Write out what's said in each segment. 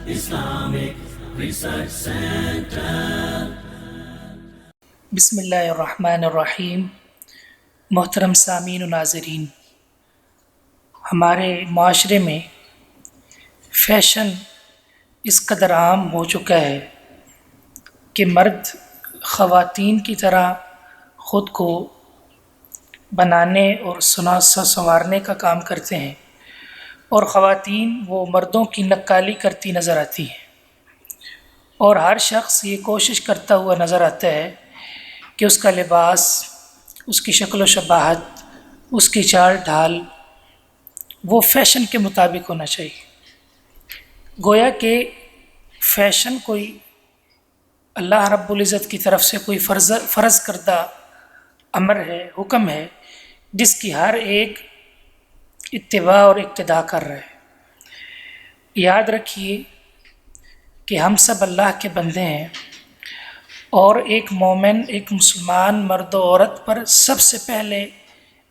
Islamic Research Center. بسم اللہ الرحمن الرحیم۔ محترم سامعین و ناظرین، ہمارے معاشرے میں فیشن اس قدر عام ہو چکا ہے کہ مرد خواتین کی طرح خود کو بنانے اور سنوارنے کا کام کرتے ہیں، اور خواتین وہ مردوں کی نقالی کرتی نظر آتی ہیں، اور ہر شخص یہ کوشش کرتا ہوا نظر آتا ہے کہ اس کا لباس، اس کی شکل و شباہت، اس کی چال ڈھال وہ فیشن کے مطابق ہونا چاہیے۔ گویا کہ فیشن کوئی اللہ رب العزت کی طرف سے کوئی فرض کردہ امر ہے، حکم ہے، جس کی ہر ایک اتباع اور اقتداء کر رہا ہے۔ یاد رکھیے کہ ہم سب اللہ کے بندے ہیں، اور ایک مومن، ایک مسلمان مرد و عورت پر سب سے پہلے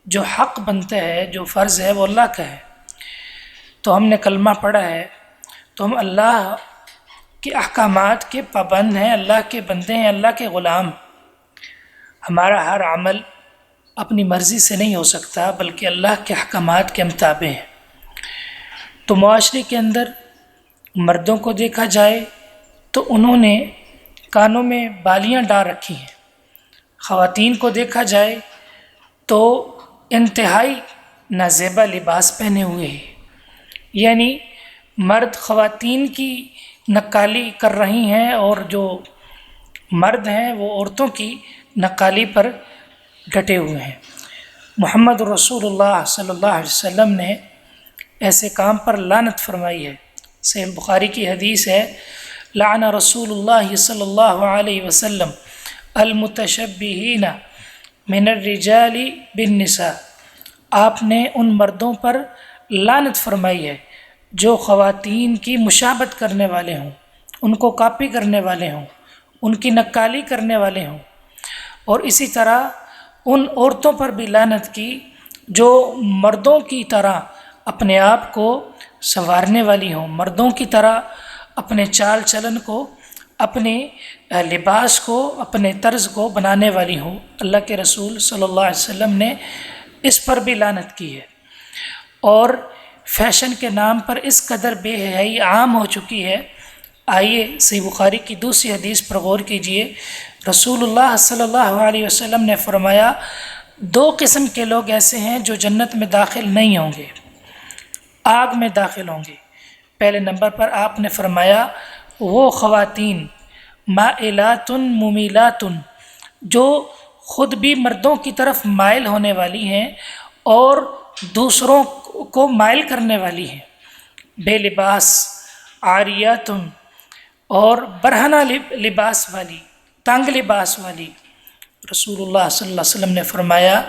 جو حق بنتا ہے، جو فرض ہے، وہ اللہ کا ہے۔ تو ہم نے کلمہ پڑھا ہے، تو ہم اللہ کے احکامات کے پابند ہیں، اللہ کے بندے ہیں، اللہ کے غلام۔ ہمارا ہر عمل اپنی مرضی سے نہیں ہو سکتا، بلکہ اللہ کے احکامات کے مطابق ہے۔ تو معاشرے کے اندر مردوں کو دیکھا جائے تو انہوں نے کانوں میں بالیاں ڈال رکھی ہیں، خواتین کو دیکھا جائے تو انتہائی نازیبا لباس پہنے ہوئے ہیں، یعنی مرد خواتین کی نقالی کر رہی ہیں، اور جو مرد ہیں وہ عورتوں کی نقالی پر ڈٹے ہوئے ہیں۔ محمد رسول اللہ صلی اللہ علیہ وسلم نے ایسے کام پر لعنت فرمائی ہے۔ صحیح بخاری کی حدیث ہے، لعن رسول اللہ صلی اللہ علیہ وسلم المتشبہین من الرجال بالنساء۔ آپ نے ان مردوں پر لعنت فرمائی ہے جو خواتین کی مشابہت کرنے والے ہوں، ان کو کاپی کرنے والے ہوں، ان کی نقالی کرنے والے ہوں، اور اسی طرح ان عورتوں پر بھی لعنت کی جو مردوں کی طرح اپنے آپ کو سنوارنے والی ہوں، مردوں کی طرح اپنے چال چلن کو، اپنے لباس کو، اپنے طرز کو بنانے والی ہوں۔ اللہ کے رسول صلی اللہ علیہ وسلم نے اس پر بھی لعنت کی ہے، اور فیشن کے نام پر اس قدر بے حیائی عام ہو چکی ہے۔ آئیے صحیح بخاری کی دوسری حدیث پر غور کیجئے۔ رسول اللہ صلی اللہ علیہ وسلم نے فرمایا، دو قسم کے لوگ ایسے ہیں جو جنت میں داخل نہیں ہوں گے، آگ میں داخل ہوں گے۔ پہلے نمبر پر آپ نے فرمایا وہ خواتین مائلات ممیلات، جو خود بھی مردوں کی طرف مائل ہونے والی ہیں اور دوسروں کو مائل کرنے والی ہیں، بے لباس، عاریات، اور برہنہ لباس والی، تنگ لباس والی۔ رسول اللہ صلی اللہ علیہ وسلم نے فرمایا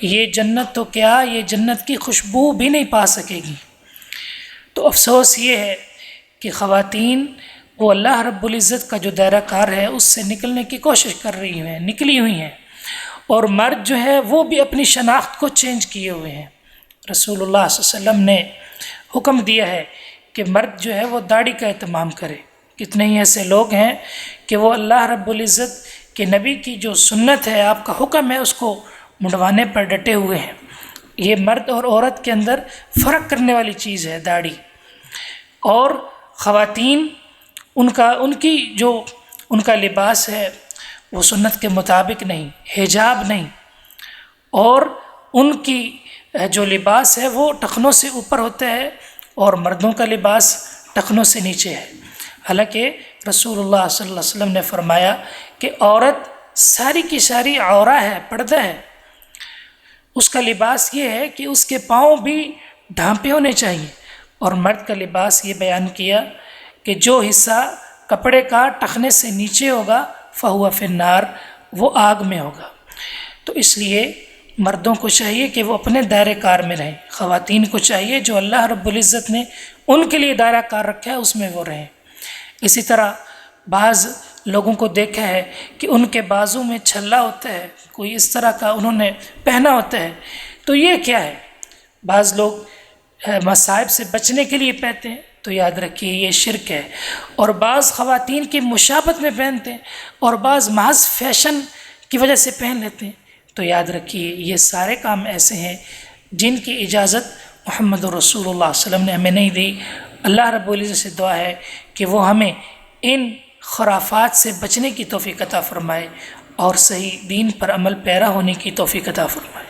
یہ جنت تو کیا، یہ جنت کی خوشبو بھی نہیں پا سکے گی۔ تو افسوس یہ ہے کہ خواتین وہ اللہ رب العزت کا جو دائرہ کار ہے اس سے نکلنے کی کوشش کر رہی ہیں، نکلی ہوئی ہیں، اور مرد جو ہے وہ بھی اپنی شناخت کو چینج کیے ہوئے ہیں۔ رسول اللہ صلی اللہ علیہ وسلم نے حکم دیا ہے کہ مرد جو ہے وہ داڑھی کا اہتمام کرے۔ کتنے ہی ایسے لوگ ہیں کہ وہ اللہ رب العزت کے نبی کی جو سنت ہے، آپ کا حکم ہے، اس کو منڈوانے پر ڈٹے ہوئے ہیں۔ یہ مرد اور عورت کے اندر فرق کرنے والی چیز ہے داڑھی، اور خواتین ان کا لباس ہے وہ سنت کے مطابق نہیں، حجاب نہیں، اور ان کی جو لباس ہے وہ ٹخنوں سے اوپر ہوتا ہے، اور مردوں کا لباس ٹخنوں سے نیچے ہے۔ حالانکہ رسول اللہ صلی اللہ علیہ وسلم نے فرمایا کہ عورت ساری کی ساری عورہ ہے، پردہ ہے، اس کا لباس یہ ہے کہ اس کے پاؤں بھی ڈھانپے ہونے چاہیے، اور مرد کا لباس یہ بیان کیا کہ جو حصہ کپڑے کا ٹخنے سے نیچے ہوگا فہو فی النار، وہ آگ میں ہوگا۔ تو اس لیے مردوں کو چاہیے کہ وہ اپنے دائرہ کار میں رہیں، خواتین کو چاہیے جو اللہ رب العزت نے ان کے لیے دائرہ کار رکھا ہے اس میں وہ رہیں۔ اسی طرح بعض لوگوں کو دیکھا ہے کہ ان کے بازو میں چھلا ہوتا ہے، کوئی اس طرح کا انہوں نے پہنا ہوتا ہے، تو یہ کیا ہے؟ بعض لوگ مصائب سے بچنے کے لیے پہنتے ہیں، تو یاد رکھیے یہ شرک ہے۔ اور بعض خواتین کی مشابہت میں پہنتے ہیں اور بعض محض فیشن کی وجہ سے پہن لیتے ہیں، تو یاد رکھیے یہ سارے کام ایسے ہیں جن کی اجازت محمد رسول اللہ صلی اللہ علیہ وسلم نے ہمیں نہیں دی۔ اللہ رب العزت سے دعا ہے کہ وہ ہمیں ان خرافات سے بچنے کی توفیق عطا فرمائے اور صحیح دین پر عمل پیرا ہونے کی توفیق عطا فرمائے۔